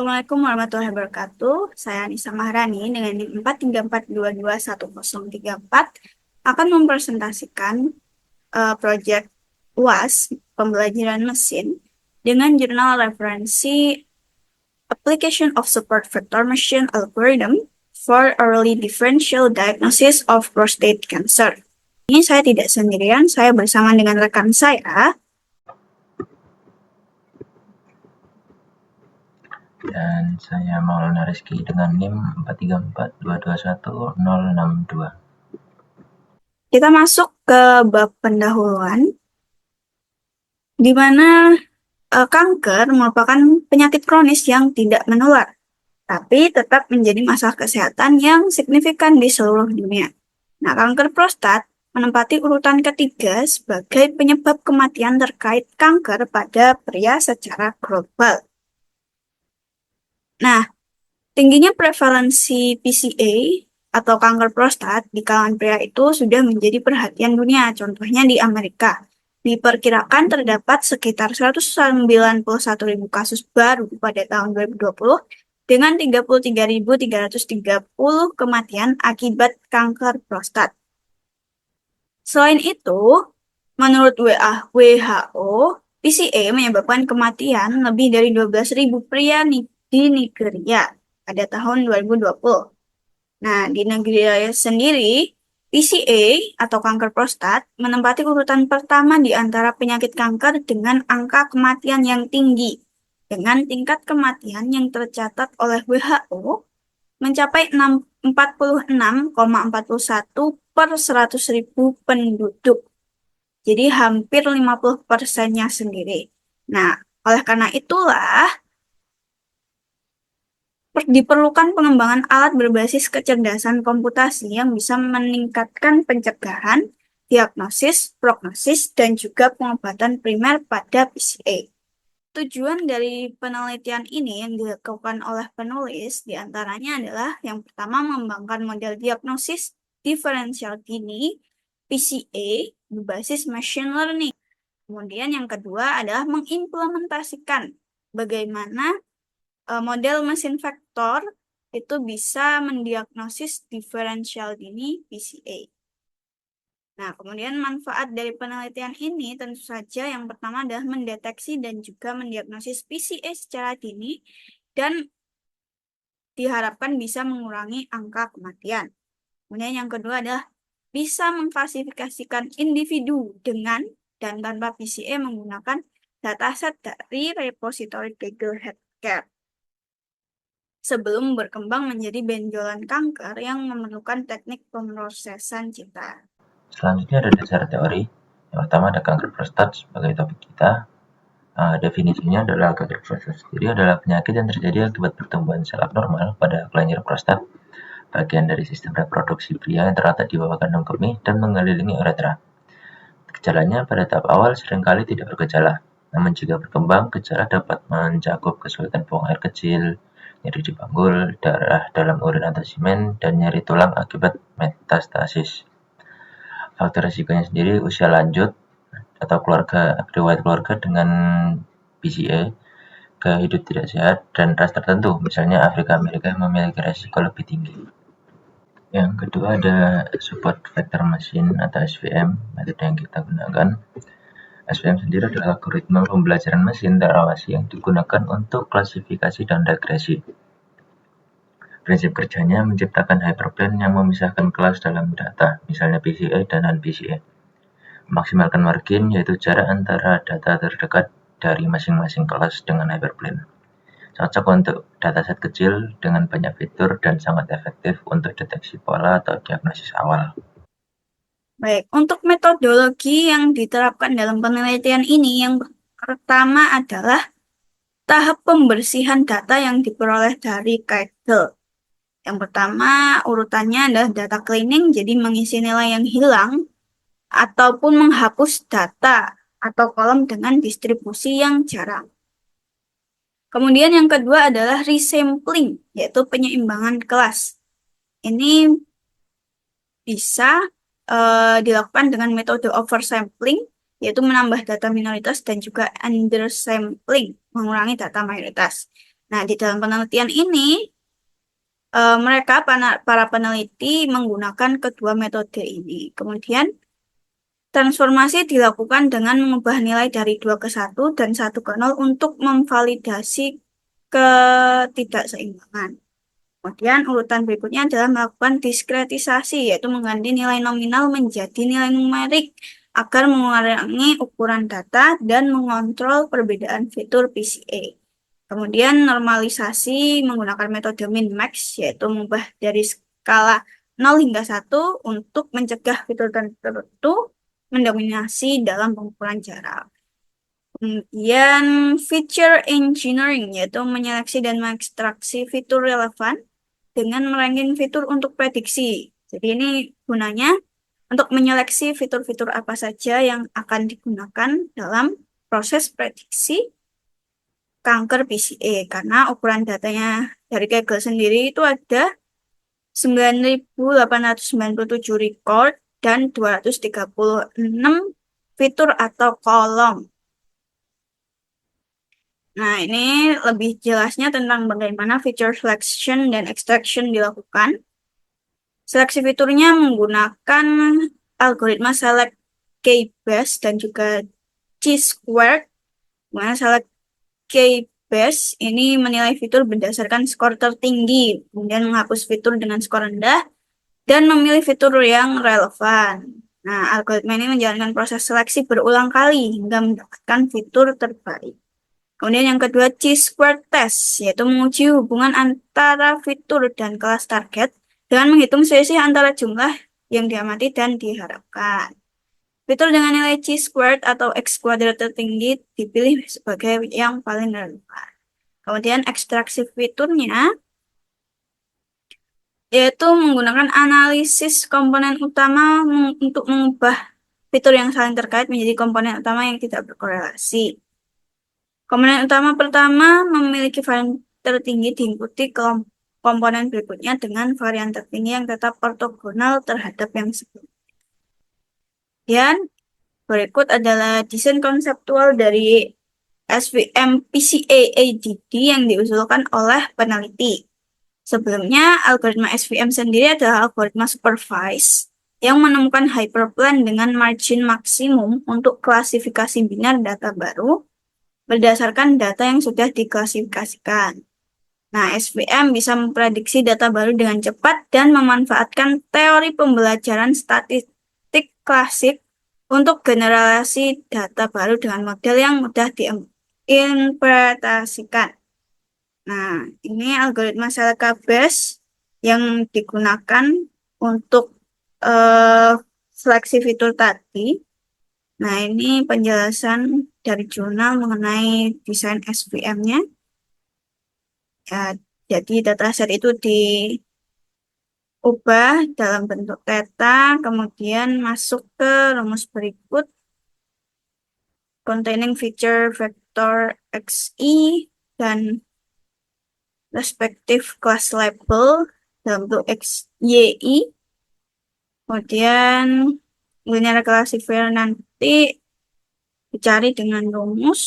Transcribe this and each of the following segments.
Assalamualaikum warahmatullahi wabarakatuh. Saya Anissa Maharani dengan NIM 434221034 akan mempresentasikan proyek UAS pembelajaran mesin dengan jurnal referensi Application of Support Vector Machine Algorithm for Early Differential Diagnosis of Prostate Cancer. Ini saya tidak sendirian, saya bersama dengan rekan saya. Dan saya Maulana Rizky dengan NIM 434221062. Kita masuk ke bab pendahuluan, di mana kanker merupakan penyakit kronis yang tidak menular, tapi tetap menjadi masalah kesehatan yang signifikan di seluruh dunia. Nah, kanker prostat menempati urutan ketiga sebagai penyebab kematian terkait kanker pada pria secara global. Nah, tingginya prevalensi PCA atau kanker prostat di kalangan pria itu sudah menjadi perhatian dunia, contohnya di Amerika. Diperkirakan terdapat sekitar 191.000 kasus baru pada tahun 2020 dengan 33.330 kematian akibat kanker prostat. Selain itu, menurut WHO, PCA menyebabkan kematian lebih dari 12.000 pria di Nigeria pada tahun 2020. Nah, di Nigeria sendiri, PCA atau kanker prostat menempati urutan pertama di antara penyakit kanker dengan angka kematian yang tinggi, dengan tingkat kematian yang tercatat oleh WHO mencapai 46,41 per 100.000 penduduk. Jadi hampir 50%-nya sendiri. Nah, oleh karena itulah diperlukan pengembangan alat berbasis kecerdasan komputasi yang bisa meningkatkan pencegahan, diagnosis, prognosis, dan juga pengobatan primer pada PCA. Tujuan dari penelitian ini yang dilakukan oleh penulis diantaranya adalah yang pertama mengembangkan model diagnosis diferensial dini PCA berbasis machine learning. Kemudian yang kedua adalah mengimplementasikan bagaimana model mesin vektor itu bisa mendiagnosis diferensial dini PCA. Nah, kemudian manfaat dari penelitian ini tentu saja yang pertama adalah mendeteksi dan juga mendiagnosis PCA secara dini dan diharapkan bisa mengurangi angka kematian. Kemudian yang kedua adalah bisa mengklasifikasikan individu dengan dan tanpa PCA menggunakan dataset dari repositori Google Healthcare sebelum berkembang menjadi benjolan kanker yang memerlukan teknik pemrosesan cita. Selanjutnya ada dasar teori. Yang pertama ada kanker prostat sebagai topik kita. Definisinya adalah kanker prostat sendiri adalah penyakit yang terjadi akibat pertumbuhan sel abnormal pada kelenjar prostat, bagian dari sistem reproduksi pria yang terletak di bawah kandung kemih dan mengelilingi uretra. Gejalanya pada tahap awal seringkali tidak bergejala, namun jika berkembang, gejala dapat mencakup kesulitan buang air kecil, nyeri di panggul, darah dalam urin atau semen, dan nyeri tulang akibat metastasis. Faktor risikonya sendiri usia lanjut atau riwayat keluarga dengan PCA, gaya hidup tidak sehat, dan ras tertentu, misalnya Afrika Amerika yang memiliki risiko lebih tinggi. Yang kedua ada support vector machine atau SVM, metode yang kita gunakan. SVM sendiri adalah algoritma pembelajaran mesin terawasi yang digunakan untuk klasifikasi dan regresi. Prinsip kerjanya menciptakan hyperplane yang memisahkan kelas dalam data, misalnya PCA dan non-PCA. Memaksimalkan margin, yaitu jarak antara data terdekat dari masing-masing kelas dengan hyperplane. Cocok untuk dataset kecil dengan banyak fitur dan sangat efektif untuk deteksi pola atau diagnosis awal. Baik, untuk metodologi yang diterapkan dalam penelitian ini, yang pertama adalah tahap pembersihan data yang diperoleh dari Kaggle. Yang pertama, urutannya adalah data cleaning, jadi mengisi nilai yang hilang, ataupun menghapus data atau kolom dengan distribusi yang jarang. Kemudian yang kedua adalah resampling, yaitu penyeimbangan kelas. Ini bisa dilakukan dengan metode oversampling, yaitu menambah data minoritas dan juga undersampling, mengurangi data mayoritas. Nah, di dalam penelitian ini, mereka para peneliti menggunakan kedua metode ini. Kemudian, transformasi dilakukan dengan mengubah nilai dari 2 ke 1 dan 1 ke 0 untuk memvalidasi ketidakseimbangan. Kemudian urutan berikutnya adalah melakukan diskretisasi, yaitu mengganti nilai nominal menjadi nilai numerik agar mengurangi ukuran data dan mengontrol perbedaan fitur PCA. Kemudian normalisasi menggunakan metode min-max, yaitu mengubah dari skala 0 hingga 1 untuk mencegah fitur tertentu mendominasi dalam pengukuran jarak. Kemudian feature engineering, yaitu menyeleksi dan mengekstraksi fitur relevan dengan meranking fitur untuk prediksi. Jadi ini gunanya untuk menyeleksi fitur-fitur apa saja yang akan digunakan dalam proses prediksi kanker PCA. Karena ukuran datanya dari Kaggle sendiri itu ada 9.897 record dan 236 fitur atau kolom. Nah, ini lebih jelasnya tentang bagaimana feature selection dan extraction dilakukan. Seleksi fiturnya menggunakan algoritma select K-base dan juga chi-squared. Mana select K-base ini menilai fitur berdasarkan skor tertinggi, kemudian menghapus fitur dengan skor rendah, dan memilih fitur yang relevan. Nah, algoritma ini menjalankan proses seleksi berulang kali hingga mendapatkan fitur terbaik. Kemudian yang kedua, chi-squared test, yaitu menguji hubungan antara fitur dan kelas target dengan menghitung selisih antara jumlah yang diamati dan diharapkan. Fitur dengan nilai chi-squared atau x kuadrat tertinggi dipilih sebagai yang paling relevan. Kemudian ekstraksi fiturnya yaitu menggunakan analisis komponen utama untuk mengubah fitur yang saling terkait menjadi komponen utama yang tidak berkorelasi. Komponen utama pertama memiliki varian tertinggi diikuti komponen berikutnya dengan varian tertinggi yang tetap ortogonal terhadap yang sebelumnya. Dan berikut adalah desain konseptual dari SVM PCA-ADD yang diusulkan oleh peneliti. Sebelumnya, algoritma SVM sendiri adalah algoritma supervised yang menemukan hyperplan dengan margin maksimum untuk klasifikasi binar data baru berdasarkan data yang sudah diklasifikasikan. Nah, SVM bisa memprediksi data baru dengan cepat dan memanfaatkan teori pembelajaran statistik klasik untuk generasi data baru dengan model yang mudah diinterpretasikan. Nah, ini algoritma Seleka-based yang digunakan untuk seleksi fitur tadi. Nah, ini penjelasan dari jurnal mengenai desain SVM-nya. Ya, jadi dataset itu diubah dalam bentuk theta, kemudian masuk ke rumus berikut containing feature vector xi dan respective class label dalam bentuk xyi. Kemudian linear classifier nanti dicari dengan rumus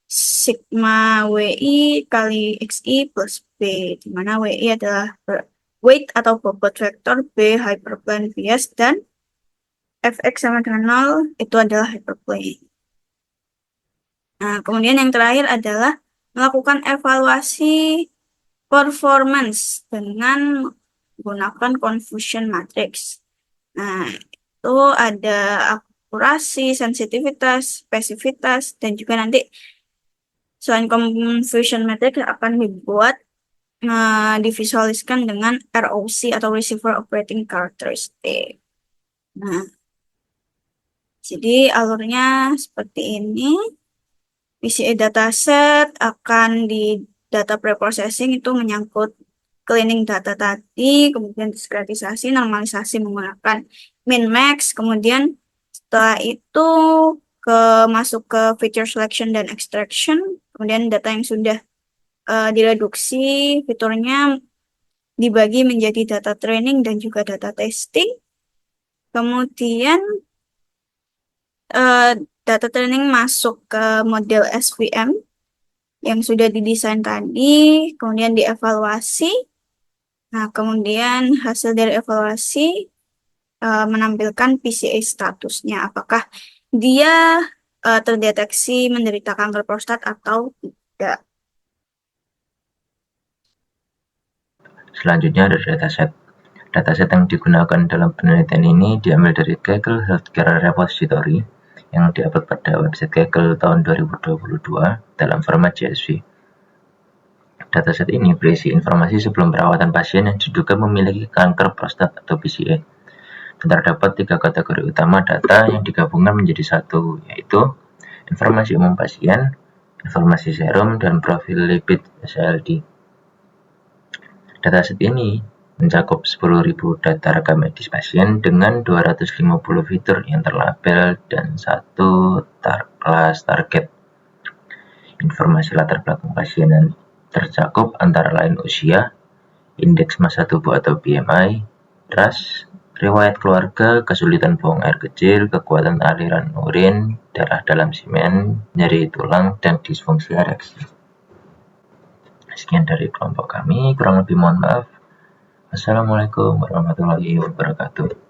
sigma WI kali XI plus B, di mana WI adalah weight atau bobot vektor, B hyperplane bias, dan Fx sama dengan 0 itu adalah hyperplane. Nah, kemudian yang terakhir adalah melakukan evaluasi performance dengan menggunakan confusion matrix. Nah, itu ada akurasi, sensitivitas, spesifitas, dan juga nanti selain confusion matrix akan dibuat divisualiskan dengan ROC atau Receiver Operating Characteristic. Nah, jadi alurnya seperti ini. PCA dataset akan di data preprocessing itu menyangkut cleaning data tadi, kemudian diskretisasi, normalisasi menggunakan min-max, kemudian setelah itu masuk ke feature selection dan extraction, kemudian data yang sudah direduksi fiturnya dibagi menjadi data training dan juga data testing. Kemudian data training masuk ke model SVM yang sudah didesain tadi, kemudian dievaluasi. Nah, kemudian hasil dari evaluasi menampilkan PCA statusnya, apakah dia terdeteksi menderita kanker prostat atau tidak. Selanjutnya ada dataset. Dataset yang digunakan dalam penelitian ini diambil dari Kaggle Healthcare Repository yang diupload pada website Kaggle tahun 2022 dalam format CSV. Dataset ini berisi informasi sebelum perawatan pasien yang diduga memiliki kanker prostat atau PCA. Dan terdapat 3 kategori utama data yang digabungkan menjadi satu, yaitu informasi umum pasien, informasi serum, dan profil lipid SLD. Dataset ini mencakup 10.000 data rekam medis pasien dengan 250 fitur yang terlabel dan 1 kelas target. Informasi latar belakang pasien yang tercakup antara lain usia, indeks massa tubuh atau BMI, ras, riwayat keluarga, kesulitan buang air kecil, kekuatan aliran urin, darah dalam semen, nyeri tulang, dan disfungsi ereksi. Sekian dari kelompok kami, kurang lebih mohon maaf. Assalamualaikum warahmatullahi wabarakatuh.